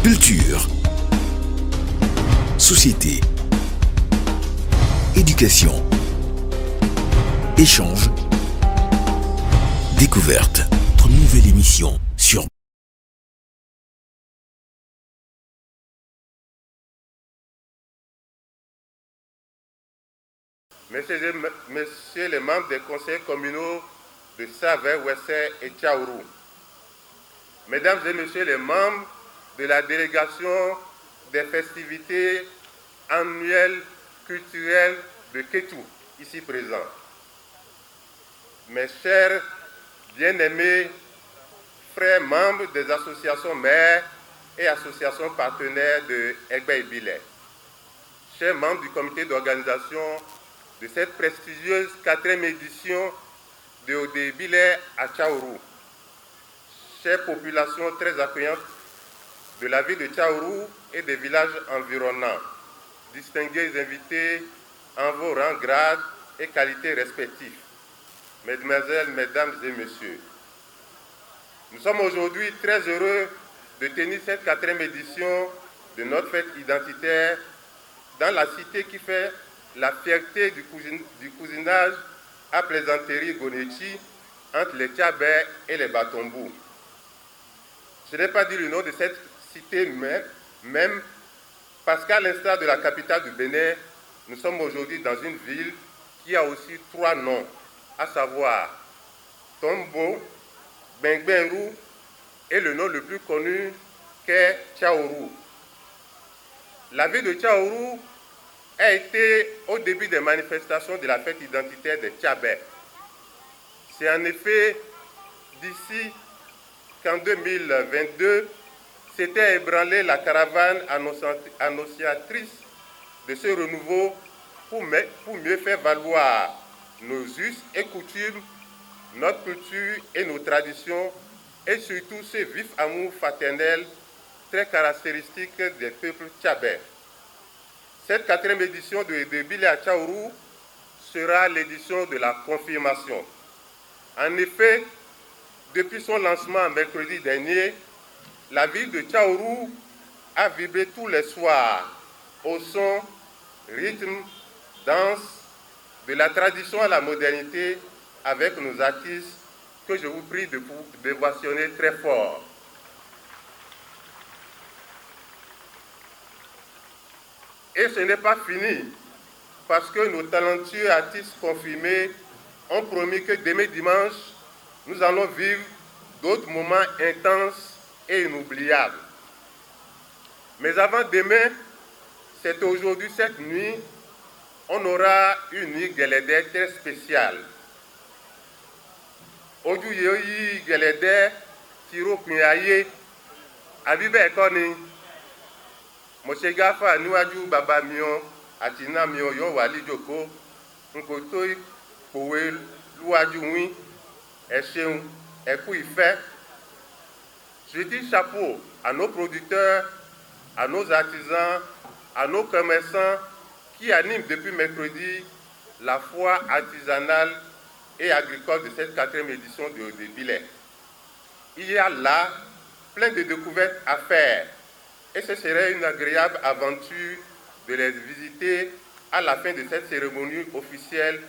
Culture, société, éducation, échange, découverte. Notre nouvelle émission sur Messieurs les membres des conseils communaux de Savè, Wessè et Tchaourou, Mesdames et Messieurs les membres de la délégation des festivités annuelles culturelles de Kétou, ici présents, mes chers bien-aimés frères membres des associations mères et associations partenaires de Egbè Ibilè, chers membres du comité d'organisation de cette prestigieuse 4e édition de Odé Ibilè à Tchaourou, chère population très accueillante de la ville de Tchaourou et des villages environnants, distingués invités en vos rangs, grades et qualités respectifs, mesdemoiselles, mesdames et messieurs. Nous sommes aujourd'hui très heureux de tenir cette 4e édition de notre fête identitaire dans la cité qui fait la fierté du cousinage à plaisanterie Gonéchi entre les Tchabè et les Batombou. Je n'ai pas dit le nom de cette cité même parce qu'à l'instar de la capitale du Bénin, nous sommes aujourd'hui dans une ville qui a aussi 3 noms, à savoir Tombo, Bengbenrou et le nom le plus connu qu'est Tchaourou. La ville de Tchaourou a été au début des manifestations de la fête identitaire des Tchabè. C'est en effet d'ici qu'en 2022, s'était ébranlée la caravane annonciatrice de ce renouveau pour mieux faire valoir nos us et coutumes, notre culture et nos traditions, et surtout ce vif amour fraternel très caractéristique des peuples Tchabè. Cette 4e édition de Odé Ibilè à Tchaourou sera l'édition de la confirmation. En effet, depuis son lancement mercredi dernier, la ville de Tchaourou a vibré tous les soirs au son, rythme, danse, de la tradition à la modernité avec nos artistes que je vous prie de dévotionner très fort. Et ce n'est pas fini, parce que nos talentueux artistes confirmés ont promis que demain dimanche, nous allons vivre d'autres moments intenses et inoubliables. Mais avant demain, c'est aujourd'hui cette nuit, on aura une nuit Guélédé très spéciale. Oju yoyi Guélédé, tiro kunyaye, abibe ekoni. Mose gafa niwaju baba mion, atina mion yon wali joko, nkoto kowe luwaju win, echeun, ekou ife. Je dis chapeau à nos producteurs, à nos artisans, à nos commerçants qui animent depuis mercredi la foire artisanale et agricole de cette 4e édition de Odé Ibilè. Il y a là plein de découvertes à faire et ce serait une agréable aventure de les visiter à la fin de cette cérémonie officielle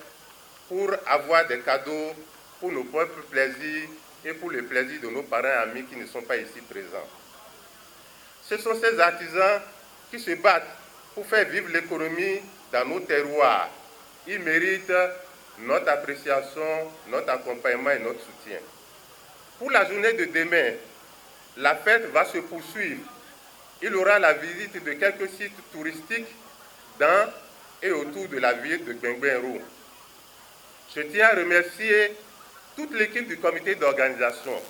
pour avoir des cadeaux pour nos propres plaisirs et pour le plaisir de nos parents et amis qui ne sont pas ici présents. Ce sont ces artisans qui se battent pour faire vivre l'économie dans nos terroirs. Ils méritent notre appréciation, notre accompagnement et notre soutien. Pour la journée de demain, la fête va se poursuivre. Il y aura la visite de quelques sites touristiques dans et autour de la ville de Bengbenrou. Je tiens à remercier toute l'équipe du comité d'organisation,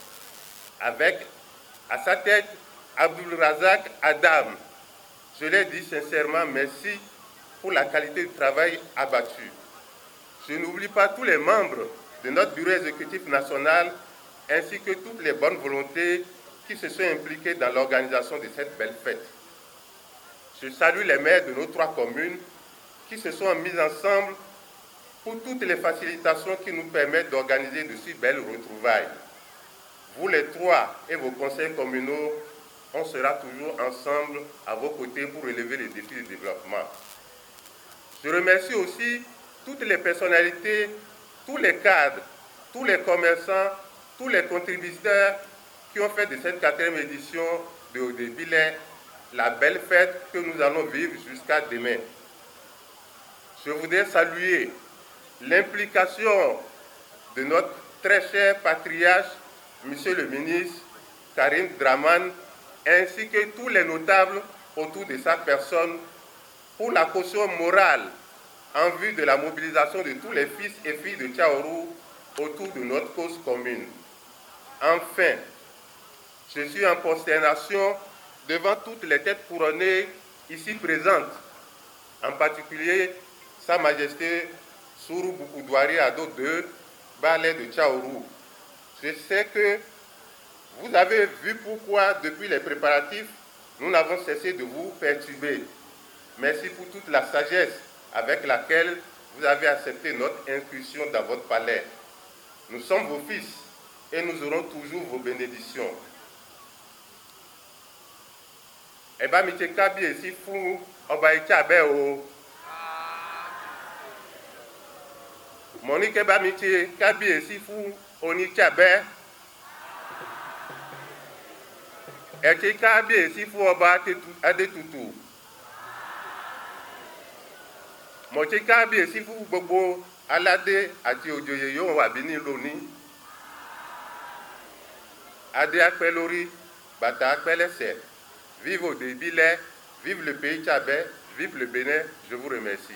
avec à sa tête Abdulrazak Adam. Je l'ai dit sincèrement merci pour la qualité du travail abattu. Je n'oublie pas tous les membres de notre bureau exécutif national ainsi que toutes les bonnes volontés qui se sont impliquées dans l'organisation de cette belle fête. Je salue les maires de nos 3 communes qui se sont mis ensemble pour toutes les facilitations qui nous permettent d'organiser de si belles retrouvailles. Vous les 3 et vos conseils communaux on sera toujours ensemble à vos côtés pour relever les défis de développement. Je remercie aussi toutes les personnalités, tous les cadres, tous les commerçants, tous les contributeurs qui ont fait de cette 4e édition de Haut-Débilé la belle fête que nous allons vivre jusqu'à demain. Je voudrais saluer l'implication de notre très cher patriarche, Monsieur le ministre Karim Dramane, ainsi que tous les notables autour de sa personne pour la caution morale en vue de la mobilisation de tous les fils et filles de Tchaourou autour de notre cause commune. Enfin, je suis en consternation devant toutes les têtes couronnées ici présentes, en particulier Sa Majesté Sourou Boukoudoari Ado II, Balai de Tchaourou. Je sais que vous avez vu pourquoi, depuis les préparatifs, nous n'avons cessé de vous perturber. Merci pour toute la sagesse avec laquelle vous avez accepté notre incursion dans votre palais. Nous sommes vos fils et nous aurons toujours vos bénédictions. Eba mi tse kábíyèsí fún ọba Ìtsábẹ́ o. Mo ní kẹ́ bá mi tse kábíyèsí fún Onítsábẹ́. Ẹ tse kábíyèsí fún ọba Adétutù. Mo tse kábíyèsí fún gbogbo aládé àti òjòyè yóò wà bí nílò ní. Adé apẹ́ lórí, bàtà apẹ́ lẹ́sẹ̀. Vive Haut-Débilé, vive le pays Tchabé, vive le Bénin, je vous remercie.